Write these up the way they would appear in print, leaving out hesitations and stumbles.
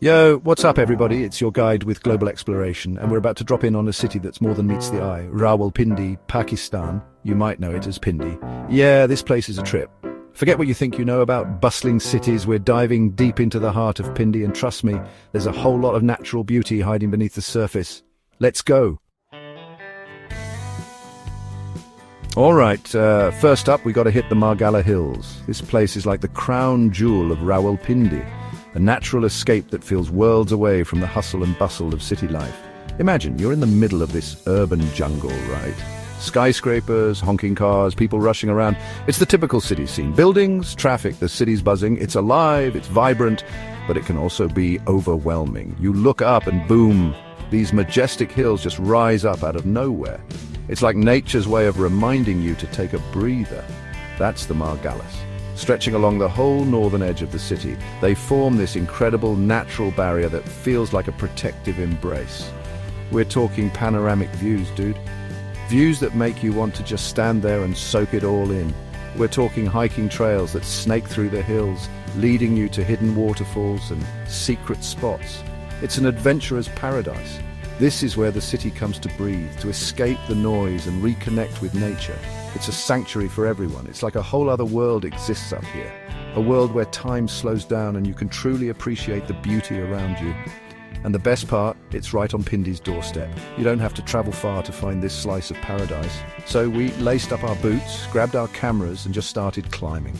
Yo, what's up everybody? It's your guide with global exploration, and we're about to drop in on a city that's more than meets the eye. Rawalpindi, Pakistan. You might know it as Pindi. Yeah, this place is a trip. Forget what you think you know about bustling cities. We're diving deep into the heart of Pindi, and trust me, there's a whole lot of natural beauty hiding beneath the surface. Let's go. Alright, first up we gotta hit the Margalla Hills. This place is like the crown jewel of Rawalpindi, a natural escape that feels worlds away from the hustle and bustle of city life. Imagine, you're in the middle of this urban jungle, right? Skyscrapers, honking cars, people rushing around. It's the typical city scene. Buildings, traffic, the city's buzzing. It's alive, it's vibrant, but it can also be overwhelming. You look up and boom, these majestic hills just rise up out of nowhere. It's like nature's way of reminding you to take a breather. That's the Margallas. Stretching along the whole northern edge of the city, they form this incredible natural barrier that feels like a protective embrace. We're talking panoramic views, dude. Views that make you want to just stand there and soak it all in. We're talking hiking trails that snake through the hills, leading you to hidden waterfalls and secret spots. It's an adventurer's paradise. This is where the city comes to breathe, to escape the noise and reconnect with nature. It's a sanctuary for everyone. It's like a whole other world exists up here. A world where time slows down and you can truly appreciate the beauty around you. And the best part, it's right on Pindi's doorstep. You don't have to travel far to find this slice of paradise. So we laced up our boots, grabbed our cameras and just started climbing.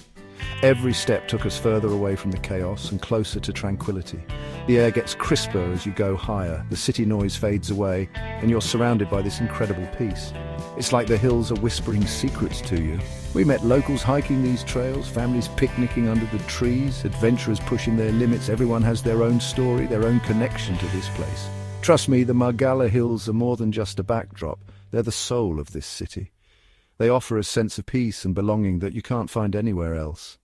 Every step took us further away from the chaos and closer to tranquility. The air gets crisper as you go higher, the city noise fades away, and you're surrounded by this incredible peace. It's like the hills are whispering secrets to you. We met locals hiking these trails, families picnicking under the trees, adventurers pushing their limits. Everyone has their own story, their own connection to this place. Trust me, the Margalla Hills are more than just a backdrop. They're the soul of this city. They offer a sense of peace and belonging that you can't find anywhere else.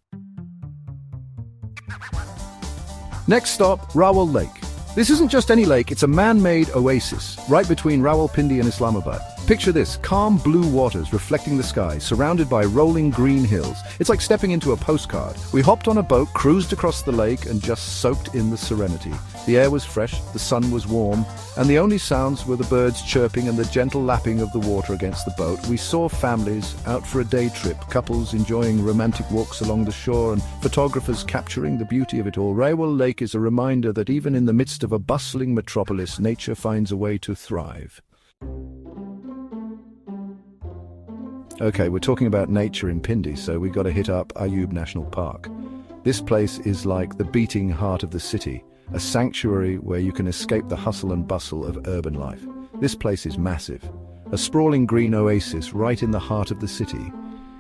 Next stop, Rawal Lake. This isn't just any lake, it's a man-made oasis, right between Rawalpindi and Islamabad. Picture this, calm blue waters reflecting the sky, surrounded by rolling green hills. It's like stepping into a postcard. We hopped on a boat, cruised across the lake, and just soaked in the serenity. The air was fresh, the sun was warm, and the only sounds were the birds chirping and the gentle lapping of the water against the boat. We saw families out for a day trip, couples enjoying romantic walks along the shore, and photographers capturing the beauty of it all. Rawal Lake is a reminder that even in the midst of a bustling metropolis, nature finds a way to thrive. Okay, we're talking about nature in Pindi, so we got to hit up Ayub National Park. This place is like the beating heart of the city, a sanctuary where you can escape the hustle and bustle of urban life. This place is massive, a sprawling green oasis right in the heart of the city.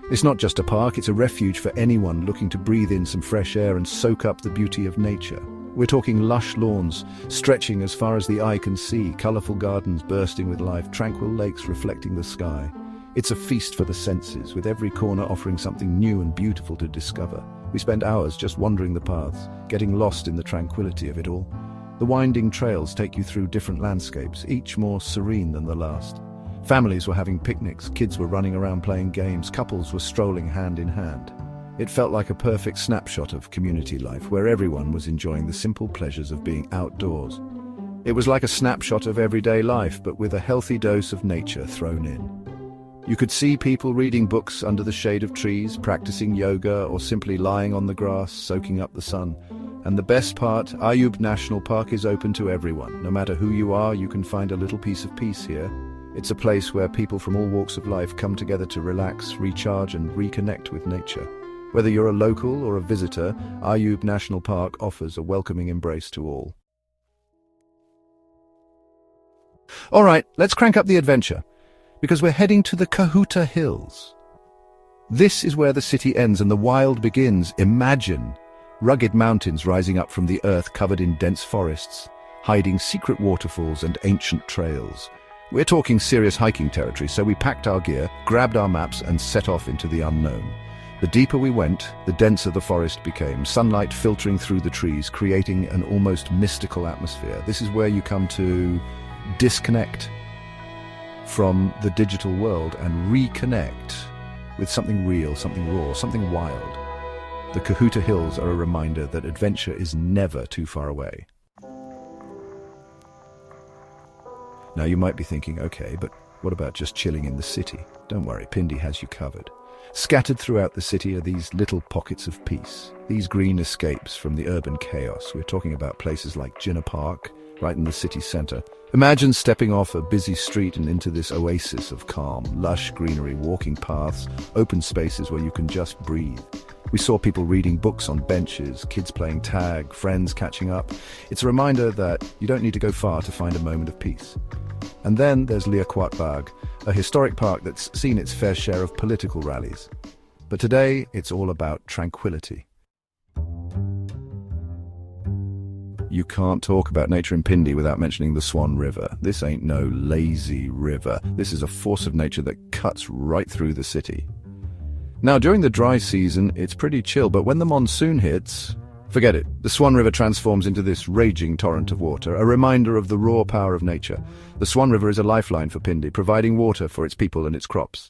It's not just a park, it's a refuge for anyone looking to breathe in some fresh air and soak up the beauty of nature. We're talking lush lawns, stretching as far as the eye can see, colourful gardens bursting with life, tranquil lakes reflecting the sky. It's a feast for the senses, with every corner offering something new and beautiful to discover. We spent hours just wandering the paths, getting lost in the tranquility of it all. The winding trails take you through different landscapes, each more serene than the last. Families were having picnics, kids were running around playing games, couples were strolling hand in hand. It felt like a perfect snapshot of community life, where everyone was enjoying the simple pleasures of being outdoors. It was like a snapshot of everyday life, but with a healthy dose of nature thrown in. You could see people reading books under the shade of trees, practicing yoga, or simply lying on the grass, soaking up the sun. And the best part, Ayub National Park is open to everyone. No matter who you are, you can find a little piece of peace here. It's a place where people from all walks of life come together to relax, recharge, and reconnect with nature. Whether you're a local or a visitor, Ayub National Park offers a welcoming embrace to all. All right, let's crank up the adventure, because we're heading to the Kahuta Hills. This is where the city ends and the wild begins. Imagine rugged mountains rising up from the earth covered in dense forests, hiding secret waterfalls and ancient trails. We're talking serious hiking territory, so we packed our gear, grabbed our maps and set off into the unknown. The deeper we went, the denser the forest became, sunlight filtering through the trees, creating an almost mystical atmosphere. This is where you come to disconnect from the digital world and reconnect with something real, something raw, something wild. The Kahuta Hills are a reminder that adventure is never too far away. Now you might be thinking, okay, but what about just chilling in the city? Don't worry, Pindi has you covered. Scattered throughout the city are these little pockets of peace, these green escapes from the urban chaos. We're talking about places like Jinnah Park, right in the city centre. Imagine stepping off a busy street and into this oasis of calm, lush greenery, walking paths, open spaces where you can just breathe. We saw people reading books on benches, kids playing tag, friends catching up. It's a reminder that you don't need to go far to find a moment of peace. And then there's Liaquat Bagh, a historic park that's seen its fair share of political rallies. But today, it's all about tranquility. You can't talk about nature in Pindi without mentioning the Swan River. This ain't no lazy river. This is a force of nature that cuts right through the city. Now, during the dry season, it's pretty chill, but when the monsoon hits, forget it. The Swan River transforms into this raging torrent of water, a reminder of the raw power of nature. The Swan River is a lifeline for Pindi, providing water for its people and its crops.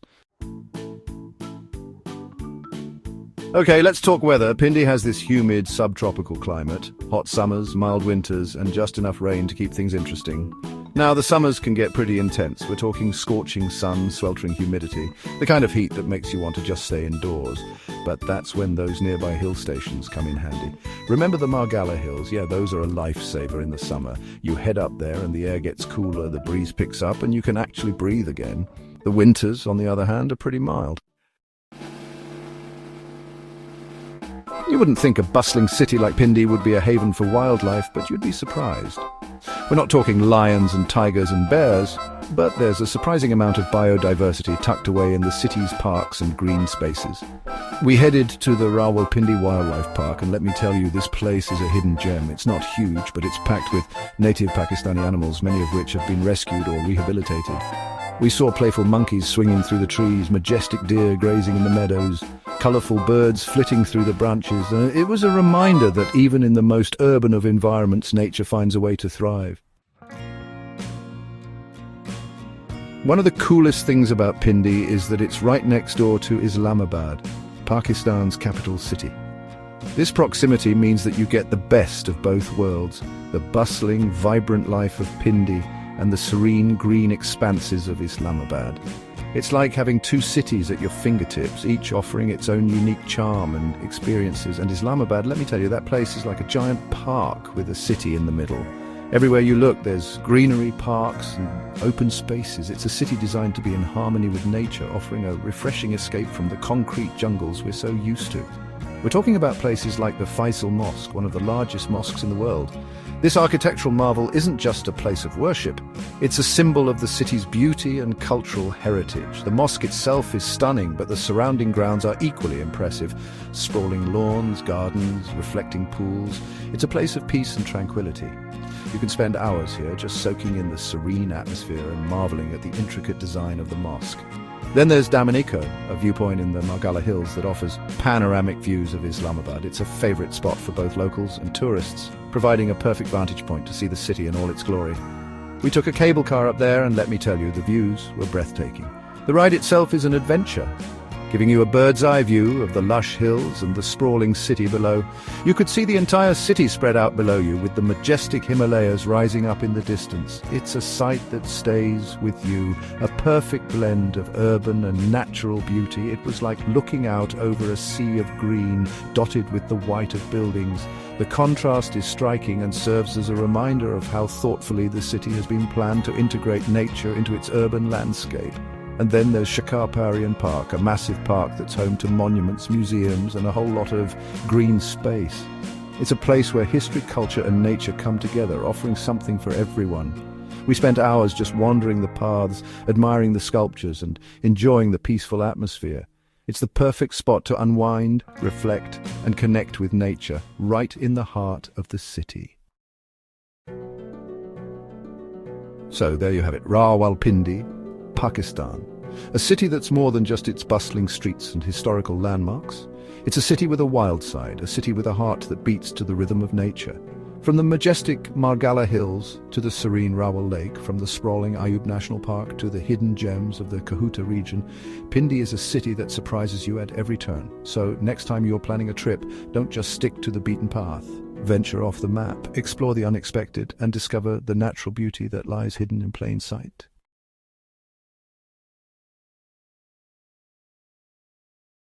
Okay, let's talk weather. Pindi has this humid subtropical climate, hot summers, mild winters, and just enough rain to keep things interesting. Now, the summers can get pretty intense. We're talking scorching sun, sweltering humidity, the kind of heat that makes you want to just stay indoors. But that's when those nearby hill stations come in handy. Remember the Margalla Hills? Yeah, those are a lifesaver in the summer. You head up there and the air gets cooler, the breeze picks up, and you can actually breathe again. The winters, on the other hand, are pretty mild. You wouldn't think a bustling city like Pindi would be a haven for wildlife, but you'd be surprised. We're not talking lions and tigers and bears, but there's a surprising amount of biodiversity tucked away in the city's parks and green spaces. We headed to the Rawalpindi Wildlife Park, and let me tell you, this place is a hidden gem. It's not huge, but it's packed with native Pakistani animals, many of which have been rescued or rehabilitated. We saw playful monkeys swinging through the trees, majestic deer grazing in the meadows, colourful birds flitting through the branches. It was a reminder that even in the most urban of environments, nature finds a way to thrive. One of the coolest things about Pindi is that it's right next door to Islamabad, Pakistan's capital city. This proximity means that you get the best of both worlds, the bustling, vibrant life of Pindi and the serene green expanses of Islamabad. It's like having two cities at your fingertips, each offering its own unique charm and experiences. And Islamabad, let me tell you, that place is like a giant park with a city in the middle. Everywhere you look, there's greenery, parks, and open spaces. It's a city designed to be in harmony with nature, offering a refreshing escape from the concrete jungles we're so used to. We're talking about places like the Faisal Mosque, one of the largest mosques in the world. This architectural marvel isn't just a place of worship, it's a symbol of the city's beauty and cultural heritage. The mosque itself is stunning, but the surrounding grounds are equally impressive. Sprawling lawns, gardens, reflecting pools. It's a place of peace and tranquility. You can spend hours here just soaking in the serene atmosphere and marveling at the intricate design of the mosque. Then there's Damaniko, a viewpoint in the Margalla Hills that offers panoramic views of Islamabad. It's a favourite spot for both locals and tourists, providing a perfect vantage point to see the city in all its glory. We took a cable car up there, and let me tell you, the views were breathtaking. The ride itself is an adventure, giving you a bird's-eye view of the lush hills and the sprawling city below. You could see the entire city spread out below you, with the majestic Himalayas rising up in the distance. It's a sight that stays with you, a perfect blend of urban and natural beauty. It was like looking out over a sea of green, dotted with the white of buildings. The contrast is striking and serves as a reminder of how thoughtfully the city has been planned to integrate nature into its urban landscape. And then there's Shakarparian Park, a massive park that's home to monuments, museums, and a whole lot of green space. It's a place where history, culture, and nature come together, offering something for everyone. We spent hours just wandering the paths, admiring the sculptures, and enjoying the peaceful atmosphere. It's the perfect spot to unwind, reflect, and connect with nature, right in the heart of the city. So there you have it, Rawalpindi, Pakistan. A city that's more than just its bustling streets and historical landmarks. It's a city with a wild side, a city with a heart that beats to the rhythm of nature. From the majestic Margalla Hills to the serene Rawal Lake, from the sprawling Ayub National Park to the hidden gems of the Kahuta region, Pindi is a city that surprises you at every turn. So next time you're planning a trip, don't just stick to the beaten path. Venture off the map, explore the unexpected, and discover the natural beauty that lies hidden in plain sight.